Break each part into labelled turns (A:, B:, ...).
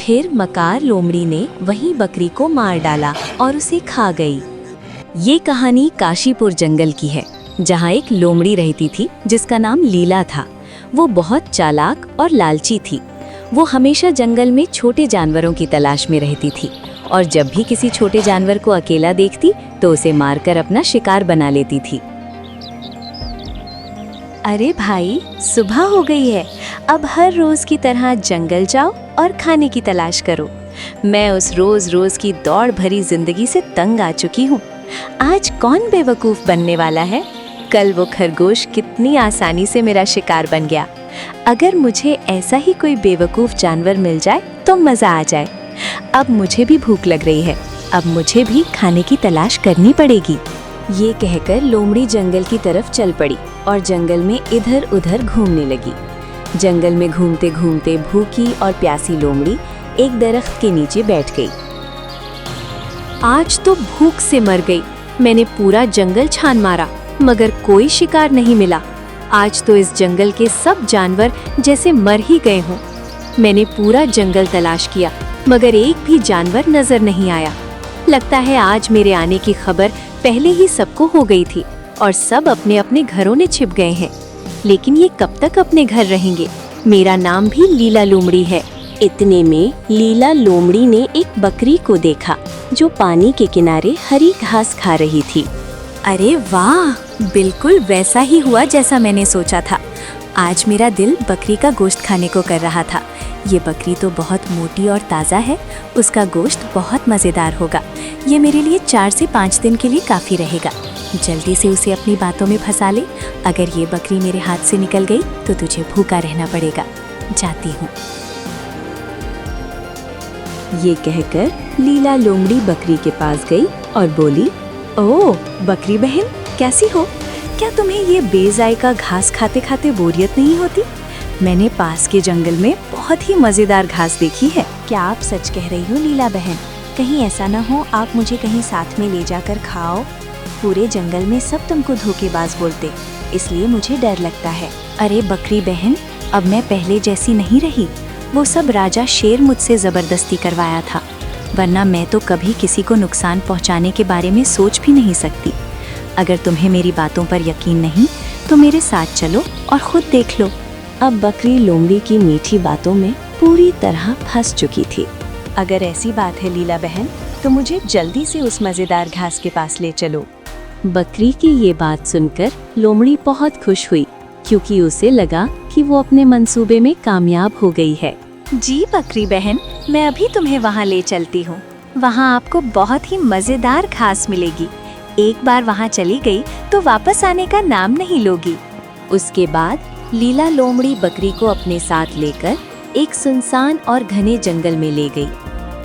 A: फिर मकार लोमड़ी ने वहीं बकरी को मार डाला और उसे खा गई। ये कहानी काशीपुर जंगल की है, जहाँ एक लोमड़ी रहती थी जिसका नाम लीला था। वो बहुत चालाक और लालची थी। वो हमेशा जंगल में छोटे जानवरों की तलाश में रहती थी और जब भी किसी छोटे जानवर को अकेला देखती तो उसे मारकर अपना शिकार बना लेती थी। अरे भाई, सुबह हो गई है, अब हर रोज की तरह जंगल जाओ और खाने की तलाश करो। मैं उस रोज रोज की दौड़ भरी जिंदगी से तंग आ चुकी हूँ। आज कौन बेवकूफ बनने वाला है? कल वो खरगोश कितनी आसानी से मेरा शिकार बन गया। अगर मुझे ऐसा ही कोई बेवकूफ जानवर मिल जाए तो मजा आ जाए। अब मुझे भी भूख लग रही है, अब मुझे भी खाने की तलाश करनी पड़ेगी। ये कहकर लोमड़ी जंगल की तरफ चल पड़ी और जंगल में इधर उधर घूमने लगी। जंगल में घूमते घूमते भूखी और प्यासी लोमड़ी एक दरख्त के नीचे बैठ गई। आज तो भूख से मर गई। मैंने पूरा जंगल छान मारा मगर कोई शिकार नहीं मिला। आज तो इस जंगल के सब जानवर जैसे मर ही गए हों। मैंने पूरा जंगल तलाश किया मगर एक भी जानवर नजर नहीं आया। लगता है आज मेरे आने की खबर पहले ही सबको हो गई थी और सब अपने अपने घरों में छिप गए हैं। लेकिन ये कब तक अपने घर रहेंगे? मेरा नाम भी लीला लोमड़ी है। इतने में लीला लोमड़ी ने एक बकरी को देखा जो पानी के किनारे हरी घास खा रही थी। अरे वाह, बिल्कुल वैसा ही हुआ जैसा मैंने सोचा था। आज मेरा दिल बकरी का गोश्त खाने को कर रहा था। ये बकरी तो बहुत मोटी और ताज़ा है, उसका गोश्त बहुत मज़ेदार होगा। ये मेरे लिए 4 से 5 दिन के लिए काफ़ी रहेगा। जल्दी से उसे अपनी बातों में फंसा ले। अगर ये बकरी मेरे हाथ से निकल गई तो तुझे भूखा रहना पड़ेगा। जाती हूँ। ये कहकर लीला लोमड़ी बकरी के पास गई और बोली, ओह बकरी बहन, कैसी हो? क्या तुम्हें ये बेजायका घास खाते खाते बोरियत नहीं होती? मैंने पास के जंगल में बहुत ही मजेदार घास देखी है। क्या आप सच कह रही हो लीला बहन? कहीं ऐसा न हो आप मुझे कहीं साथ में ले जाकर खाओ। पूरे जंगल में सब तुमको धोखेबाज बोलते, इसलिए मुझे डर लगता है। अरे बकरी बहन, अब मैं पहले जैसी नहीं रही। वो सब राजा शेर मुझसे जबरदस्ती करवाया था, वरना मैं तो कभी किसी को नुकसान पहुंचाने के बारे में सोच भी नहीं सकती। अगर तुम्हें मेरी बातों पर यकीन नहीं तो मेरे साथ चलो और खुद देख लो। अब बकरी लोमड़ी की मीठी बातों में पूरी तरह फंस चुकी थी। अगर ऐसी बात है लीला बहन तो मुझे जल्दी से उस मजेदार घास के पास ले चलो। बकरी की ये बात सुनकर लोमड़ी बहुत खुश हुई, क्योंकि उसे लगा कि वो अपने मंसूबे में कामयाब हो गई है। जी बकरी बहन, मैं अभी तुम्हें वहाँ ले चलती हूँ। वहाँ आपको बहुत ही मजेदार घास मिलेगी। एक बार वहाँ चली गई तो वापस आने का नाम नहीं लोगी। उसके बाद लीला लोमड़ी बकरी को अपने साथ लेकर एक सुनसान और घने जंगल में ले गई।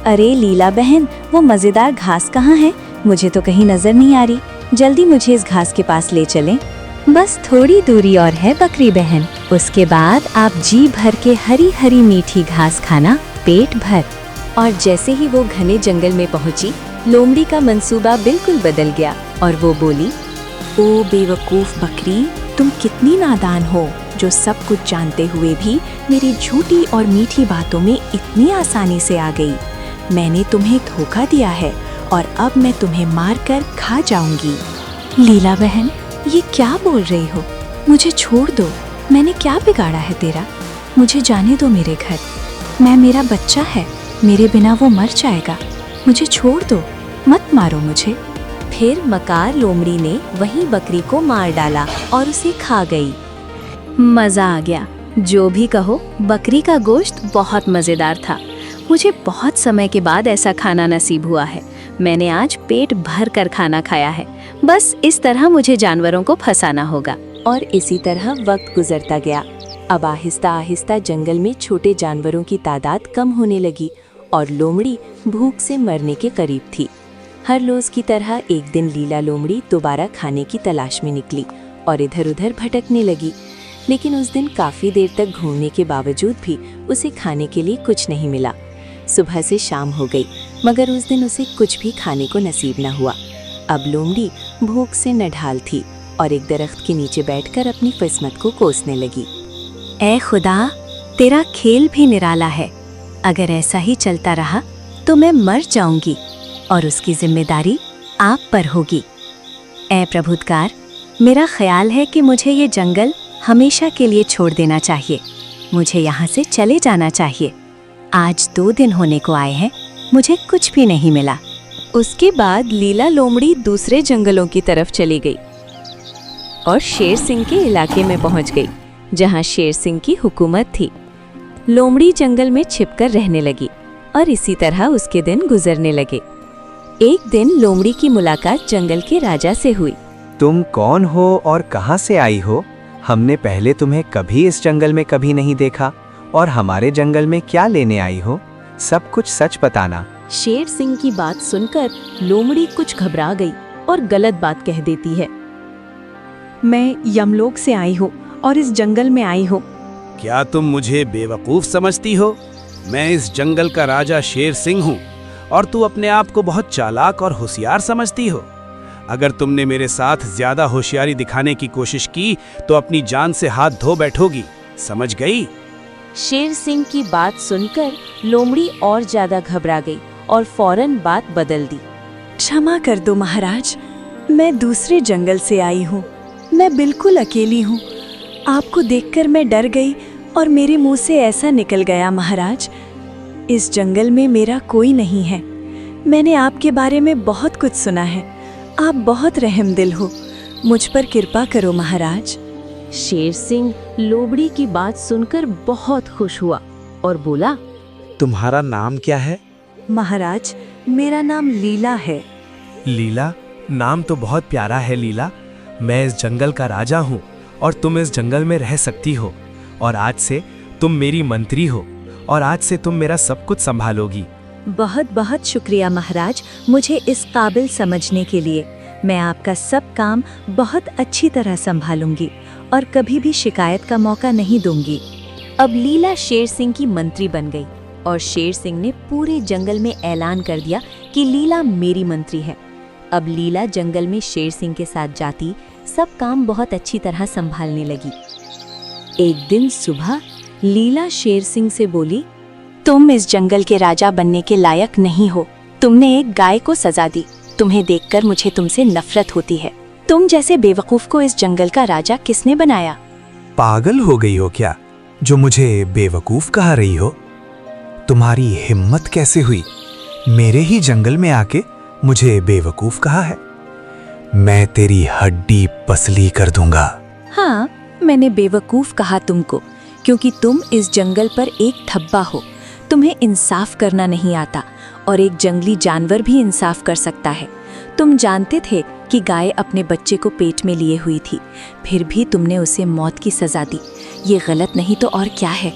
A: अरे लीला बहन, वो मजेदार घास कहाँ है? मुझे तो कहीं नजर नहीं आ रही। जल्दी मुझे इस घास के पास ले चलें। बस थोड़ी दूरी और है बकरी बहन, उसके बाद आप जी भर के हरी हरी मीठी घास खाना पेट भर। और जैसे ही वो घने जंगल में पहुंची, लोमड़ी का मंसूबा बिल्कुल बदल गया और वो बोली, ओ बेवकूफ बकरी, तुम कितनी नादान हो जो सब कुछ जानते हुए भी मेरी झूठी और मीठी बातों में इतनी आसानी से आ गई। मैंने तुम्हें धोखा दिया है और अब मैं तुम्हें मारकर खा जाऊंगी। लीला बहन, ये क्या बोल रही हो? मुझे छोड़ दो। मैंने क्या बिगाड़ा है तेरा? मुझे जाने दो मेरे घर। मेरा बच्चा है, मेरे बिना वो मर जाएगा। मुझे छोड़ दो, मत मारो मुझे। फिर मकार लोमड़ी ने वहीं बकरी को मार डाला और उसे खा गई। मजा आ गया। जो भी कहो, बकरी का गोश्त बहुत मजेदार था। मुझे बहुत समय के बाद ऐसा खाना नसीब हुआ है। मैंने आज पेट भर कर खाना खाया है। बस इस तरह मुझे जानवरों को फंसाना होगा। और इसी तरह वक्त गुजरता गया। अब आहिस्ता आहिस्ता जंगल में छोटे जानवरों की तादाद कम होने लगी और लोमड़ी भूख से मरने के करीब थी। हर रोज की तरह एक दिन लीला लोमड़ी दोबारा खाने की तलाश में निकली और इधर उधर भटकने लगी। लेकिन उस दिन काफी देर तक घूमने के बावजूद भी उसे खाने के लिए कुछ नहीं मिला। सुबह से शाम हो गई मगर उस दिन उसे कुछ भी खाने को नसीब न हुआ। अब लोमड़ी भूख से नढाल थी और एक दरख्त के नीचे बैठकर अपनी किस्मत को कोसने लगी। ऐ खुदा, तेरा खेल भी निराला है। अगर ऐसा ही चलता रहा तो मैं मर जाऊंगी और उसकी जिम्मेदारी आप पर होगी। ऐ प्रभुदकार, मेरा ख्याल है कि मुझे ये जंगल हमेशा के लिए छोड़ देना चाहिए। मुझे यहाँ से चले जाना चाहिए। आज 2 दिन होने को आए हैं, मुझे कुछ भी नहीं मिला। उसके बाद लीला लोमड़ी दूसरे जंगलों की तरफ चली गई और शेर सिंह के इलाके में पहुंच गई, जहां शेर सिंह की हुकूमत थी। लोमड़ी जंगल में छिपकर रहने लगी और इसी तरह उसके दिन गुजरने लगे। एक दिन लोमड़ी की मुलाकात जंगल के राजा से हुई।
B: तुम कौन हो और कहां से आई हो? हमने पहले तुम्हें कभी इस जंगल में कभी नहीं देखा, और हमारे जंगल में क्या लेने आई हो? सब कुछ सच बताना।
A: शेर सिंह की बात सुनकर लोमड़ी कुछ घबरा गई और गलत बात कह देती है। मैं यमलोक से आई हूँ और इस जंगल में आई हूँ।
C: क्या तुम मुझे बेवकूफ समझती हो? मैं इस जंगल का राजा शेर सिंह हूँ और तू अपने आप को बहुत चालाक और होशियार समझती हो। अगर तुमने मेरे साथ ज्यादा होशियारी दिखाने की कोशिश की तो अपनी जान से हाथ धो बैठोगी, समझ गई?
A: शेर सिंह की बात सुनकर लोमड़ी और ज्यादा घबरा गई और फौरन बात बदल दी। क्षमा कर दो महाराज, मैं दूसरे जंगल से आई हूँ। मैं बिल्कुल अकेली हूँ। आपको देखकर मैं डर गई और मेरे मुंह से ऐसा निकल गया। महाराज, इस जंगल में मेरा कोई नहीं है। मैंने आपके बारे में बहुत कुछ सुना है। आप बहुत रहमदिल हो, मुझ पर कृपा करो महाराज। शेर सिंह लोमड़ी की बात सुनकर बहुत खुश हुआ और बोला,
C: तुम्हारा नाम क्या है?
A: महाराज, मेरा नाम लीला है।
D: लीला? नाम तो बहुत प्यारा है लीला। मैं इस जंगल का राजा हूँ और तुम इस जंगल में रह सकती हो, और आज से तुम मेरी मंत्री हो, और आज से तुम मेरा सब कुछ संभालोगी।
A: बहुत बहुत शुक्रिया महाराज, मुझे इस काबिल समझने के लिए। मैं आपका सब काम बहुत अच्छी तरह संभालूंगी और कभी भी शिकायत का मौका नहीं दूंगी। अब लीला शेर सिंह की मंत्री बन गई और शेर सिंह ने पूरे जंगल में ऐलान कर दिया कि लीला मेरी मंत्री है। अब लीला जंगल में शेर सिंह के साथ जाती, सब काम बहुत अच्छी तरह संभालने लगी। एक दिन सुबह लीला शेर सिंह से बोली, तुम इस जंगल के राजा बनने के लायक नहीं हो। तुमने एक गाय को सजा दी। तुम्हें देखकर मुझे तुमसे नफरत होती है। तुम जैसे बेवकूफ को इस जंगल का राजा किसने बनाया?
E: पागल हो गई हो क्या, जो मुझे बेवकूफ कह रही हो? तुम्हारी हिम्मत कैसे हुई मेरे ही जंगल में आके मुझे बेवकूफ कहा है? मैं तेरी हड्डी पसली कर दूंगा।
A: हाँ, मैंने बेवकूफ कहा तुमको, क्योंकि तुम इस जंगल पर एक धब्बा हो। तुम्हें इंसाफ करना नहीं आता, और एक जंगली जानवर भी इंसाफ कर सकता है। तुम जानते थे कि गाय अपने बच्चे को पेट में लिए हुई थी, फिर भी तुमने उसे मौत की सजा दी। ये गलत नहीं तो और क्या है?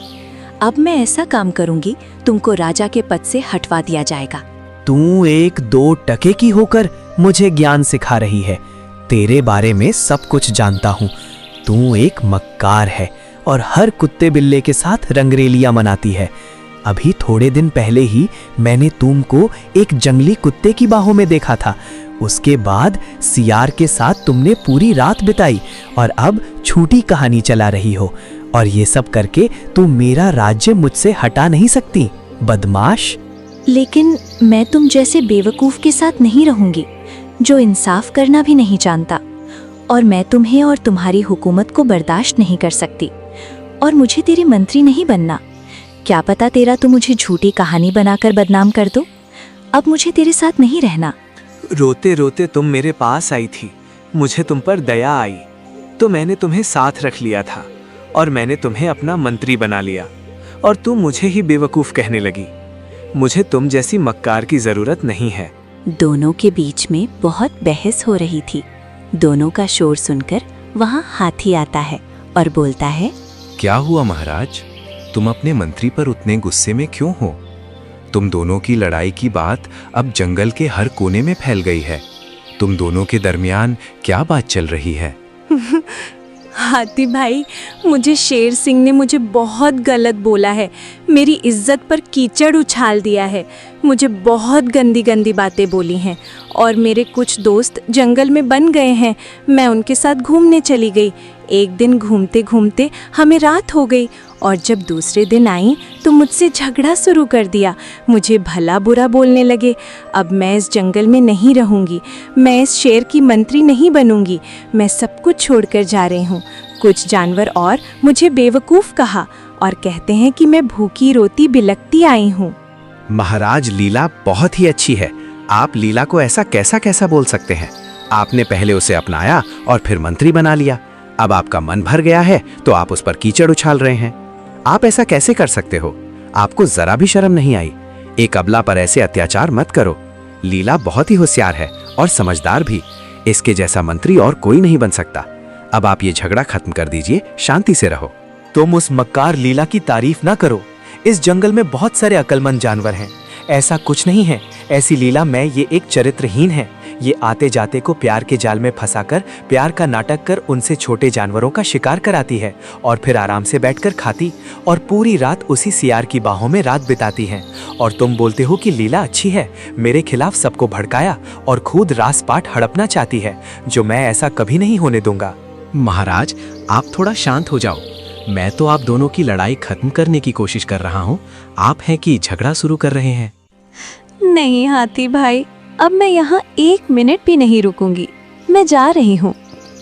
A: अब मैं ऐसा काम करूंगी, तुमको राजा के पद से हटवा दिया जाएगा।
B: तू 1-2 टके की होकर मुझे ज्ञान सिखा रही है। तेरे बारे में सब कुछ जानता हूँ। तू एक मक्कार है और हर कुत्ते बिल्ले के साथ रंगरेलियां मनाती है। अभी थोड़े दिन पहले ही मैंने तुमको एक जंगली कुत्ते की बाहों में देखा था। उसके बाद सियार के साथ तुमने पूरी रात बिताई और अब झूठी कहानी चला रही हो, और ये सब करके तुम मेरा राज्य मुझसे हटा नहीं सकती, बदमाश।
A: लेकिन मैं तुम जैसे बेवकूफ के साथ नहीं रहूंगी, जो इंसाफ करना भी नहीं जानता। और मैं तुम्हें और तुम्हारी हुकूमत को बर्दाश्त नहीं कर सकती, और मुझे तेरी मंत्री नहीं बनना। क्या पता तेरा तो मुझे झूठी कहानी बनाकर बदनाम कर दो। अब मुझे तेरे साथ नहीं रहना।
B: रोते रोते तुम मेरे पास आई थी, मुझे तुम पर दया आई, तो मैंने तुम्हें साथ रख लिया था और मैंने तुम्हें अपना मंत्री बना लिया, और तुम मुझे ही बेवकूफ कहने लगी। मुझे तुम जैसी मक्कार की जरूरत नहीं है।
A: दोनों के बीच में बहुत बहस हो रही थी। दोनों का शोर सुनकर वहाँ हाथी आता है और बोलता है,
F: क्या हुआ महाराज, तुम अपने मंत्री पर उतने गुस्से में क्यों हो? तुम दोनों की लड़ाई की बात अब जंगल के हर कोने में फैल गई है। तुम दोनों के दरमियान क्या बात चल रही है?
A: हाथी भाई, मुझे शेर सिंह ने मुझे बहुत गलत बोला है। मेरी इज्जत पर कीचड़ उछाल दिया है। मुझे बहुत गंदी गंदी बातें बोली हैं और मेरे कुछ दोस्त जंगल में बन गए हैं। मैं उनके साथ घूमने चली गई। एक दिन घूमते घूमते हमें रात हो गई और जब दूसरे दिन आई तो मुझसे झगड़ा शुरू कर दिया। मुझे भला बुरा बोलने लगे। अब मैं इस जंगल में नहीं रहूंगी, मैं इस शेर की मंत्री नहीं बनूंगी, मैं सब कुछ छोड़कर जा रही हूँ। कुछ जानवर और मुझे बेवकूफ़ कहा और कहते हैं कि मैं भूखी रोती बिलखती आई हूँ।
F: महाराज, लीला बहुत ही अच्छी है। आप लीला को ऐसा कैसा बोल सकते हैं? आपने पहले उसे अपनाया और फिर मंत्री बना लिया। अब आपका मन भर गया है तो आप उस पर कीचड़ उछाल रहे हैं। आप ऐसा कैसे कर सकते हो? आपको जरा भी शर्म नहीं आई? एक अबला पर ऐसे अत्याचार मत करो। लीला बहुत ही होशियार है और समझदार भी। इसके जैसा मंत्री और कोई नहीं बन सकता। अब आप ये झगड़ा खत्म कर दीजिए, शांति से रहो।
B: तुम उस मक्कार लीला की तारीफ ना करो। इस जंगल में बहुत सारे अक्लमंद जानवर हैं। ऐसा कुछ नहीं है। ऐसी लीला में ये एक चरित्रहीन है। ये आते जाते को प्यार के जाल में फंसाकर प्यार का नाटक कर उनसे छोटे जानवरों का शिकार कराती है और फिर आराम से बैठकर खाती और पूरी रात उसी सियार की बाहों में रात बिताती है। और तुम बोलते हो कि लीला अच्छी है। मेरे खिलाफ सबको भड़काया और खुद रासपाट हड़पना चाहती है, जो मैं ऐसा कभी नहीं होने दूंगा।
F: महाराज, आप थोड़ा शांत हो जाओ। मैं तो आप दोनों की लड़ाई खत्म करने की कोशिश कर रहा हूँ। आप हैं कि झगड़ा शुरू कर रहे हैं?
A: नहीं हाथी भाई, अब मैं यहाँ 1 मिनट भी नहीं रुकूंगी। मैं जा रही हूँ।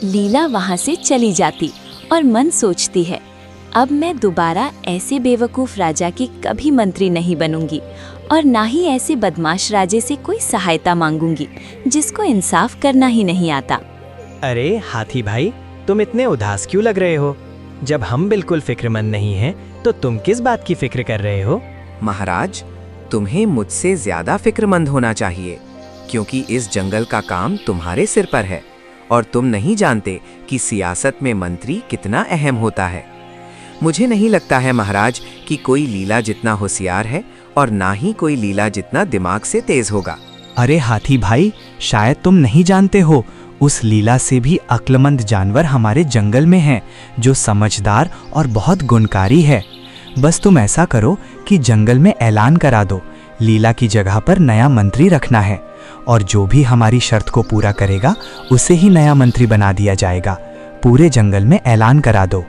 A: लीला वहाँ से चली जाती और मन सोचती है, अब मैं दोबारा ऐसे बेवकूफ़ राजा की कभी मंत्री नहीं बनूंगी और ना ही ऐसे बदमाश राजे से कोई सहायता मांगूंगी जिसको इंसाफ करना ही नहीं आता।
G: अरे हाथी भाई, तुम इतने उदास क्यों लग रहे हो? जब हम बिल्कुल फिक्रमंद नहीं हैं, तो तुम किस बात की फिक्र कर रहे हो?
F: महाराज, तुम्हें मुझसे ज्यादा फिक्रमंद होना चाहिए, क्योंकि इस जंगल का काम तुम्हारे सिर पर है और तुम नहीं जानते कि सियासत में मंत्री कितना अहम होता है। मुझे नहीं लगता है महाराज कि कोई लीला जितना होशियार है और ना ही कोई लीला जितना दिमाग से तेज होगा।
E: अरे हाथी भाई, शायद तुम नहीं जानते हो, उस लीला से भी अक्लमंद जानवर हमारे जंगल में हैं, जो समझदार और बहुत गुणकारी है। बस तुम ऐसा करो कि जंगल में ऐलान करा दो, लीला की जगह पर नया मंत्री रखना है और जो भी हमारी शर्त को पूरा करेगा उसे ही नया मंत्री बना दिया जाएगा। पूरे जंगल में ऐलान करा दो।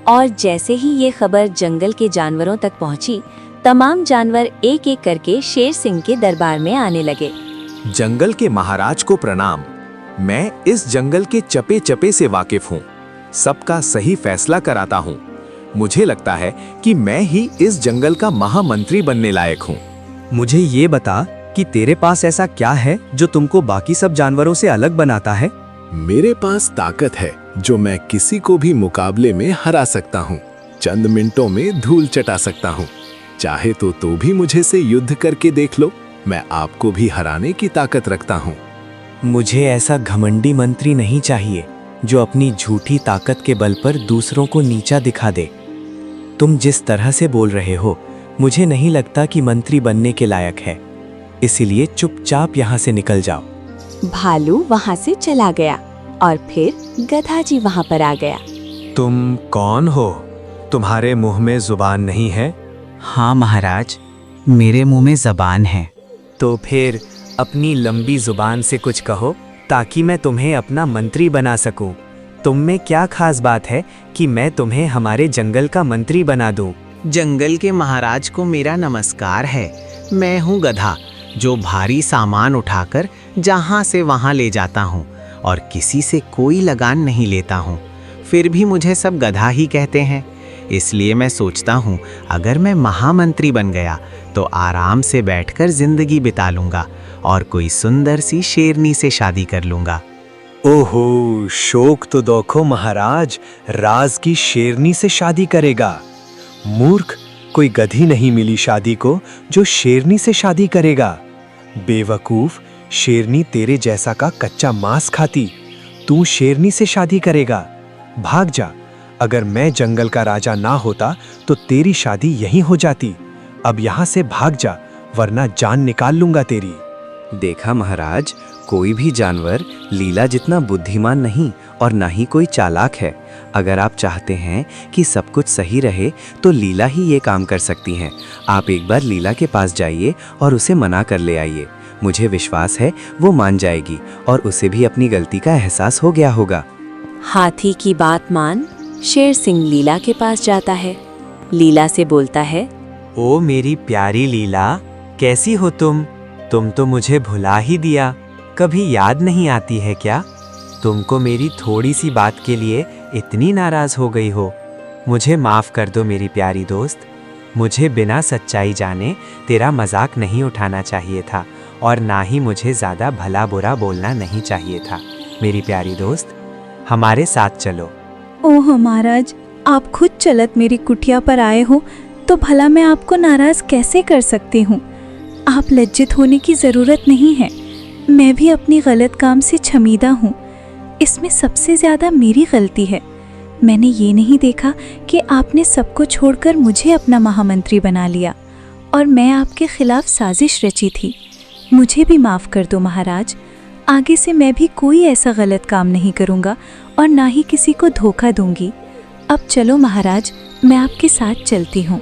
A: और जैसे ही ये खबर जंगल के जानवरों तक पहुंची, तमाम जानवर एक एक करके शेर सिंह के दरबार में आने लगे।
F: जंगल के महाराज को प्रणाम। मैं इस जंगल के चपे चपे से वाकिफ हूँ, सबका सही फैसला कराता हूँ। मुझे लगता है कि मैं ही इस जंगल का महामंत्री बनने लायक हूँ।
B: मुझे ये बता कि तेरे पास ऐसा क्या है जो तुमको बाकी सब जानवरों से अलग बनाता है?
H: मेरे पास ताकत है जो मैं किसी को भी मुकाबले में हरा सकता हूँ। चंद मिनटों में धूल चटा सकता हूँ। चाहे तो भी मुझे से युद्ध करके देख लो, मैं आपको भी हराने की ताकत रखता हूँ।
B: मुझे ऐसा घमंडी मंत्री नहीं चाहिए जो अपनी झूठी ताकत के बल पर दूसरों को नीचा दिखा दे। तुम जिस तरह से बोल रहे हो, मुझे नहीं लगता कि मंत्री बनने के लायक है। इसीलिए चुपचाप यहाँ से निकल जाओ।
A: भालू वहाँ से चला गया और फिर गधा जी वहाँ पर आ गया।
B: तुम कौन हो? तुम्हारे मुंह में जुबान नहीं है?
I: हाँ महाराज, मेरे मुंह में जबान है।
B: तो फिर अपनी लंबी जुबान से कुछ कहो ताकि मैं तुम्हें अपना मंत्री बना सकूं। तुम में क्या खास बात है कि मैं तुम्हें हमारे जंगल का मंत्री बना दूं?
I: जंगल के महाराज को मेरा नमस्कार है। मैं हूँ गधा, जो भारी सामान उठाकर जहाँ से वहाँ ले जाता हूँ और किसी से कोई लगान नहीं लेता हूँ। फिर भी मुझे सब गधा ही कहते हैं। इसलिए मैं सोचता हूँ अगर मैं महामंत्री बन गया तो आराम से बैठकर जिंदगी बिता लूँगा और कोई सुंदर सी शेरनी से शादी कर लूँगा।
B: ओहो, शोक तो देखो महाराज, राज की शेरनी से शादी करेगा। मूर्ख, कोई गधी नहीं मिली शादी को जो शेरनी से शादी करेगा। बेवकूफ, शेरनी तेरे जैसा का कच्चा मांस खाती, तू शेरनी से शादी करेगा। भाग जा। अगर मैं जंगल का राजा ना होता तो तेरी शादी यहीं हो जाती। अब यहाँ से भाग जा, वरना जान निकाल लूंगा तेरी।
F: देखा महाराज, कोई भी जानवर लीला जितना बुद्धिमान नहीं और ना ही कोई चालाक है। अगर आप चाहते हैं कि सब कुछ सही रहे तो लीला ही ये काम कर सकती हैं। आप एक बार लीला के पास जाइए और उसे मना कर ले आइए। मुझे विश्वास है वो मान जाएगी और उसे भी अपनी गलती का एहसास हो गया होगा।
A: हाथी की बात मान शेर सिंह लीला के पास जाता है। लीला से बोलता है,
B: ओ मेरी प्यारी लीला, कैसी हो तुम? तुम तो मुझे भुला ही दिया। कभी याद नहीं आती है क्या? तुमको मेरी थोड़ी सी बात के लिए इतनी नाराज हो गई हो? मुझे माफ कर दो मेरी प्यारी दोस्त। मुझे बिना सच्चाई जाने तेरा मजाक नहीं उठाना चाहिए था और ना ही मुझे ज़्यादा भला बुरा बोलना नहीं चाहिए था। मेरी प्यारी दोस्त, हमारे साथ चलो।
A: ओह महाराज, आप खुद चलत मेरी कुटिया पर आए हो तो भला मैं आपको नाराज कैसे कर सकती हूँ? आप लज्जित होने की ज़रूरत नहीं है। मैं भी अपनी गलत काम से शर्मिंदा हूँ। इसमें सबसे ज़्यादा मेरी गलती है। मैंने ये नहीं देखा कि आपने सबको छोड़कर मुझे अपना महामंत्री बना लिया और मैं आपके खिलाफ साजिश रची थी। मुझे भी माफ़ कर दो महाराज। आगे से मैं भी कोई ऐसा गलत काम नहीं करूँगा और ना ही किसी को धोखा दूंगी। अब चलो महाराज, मैं आपके साथ चलती हूँ।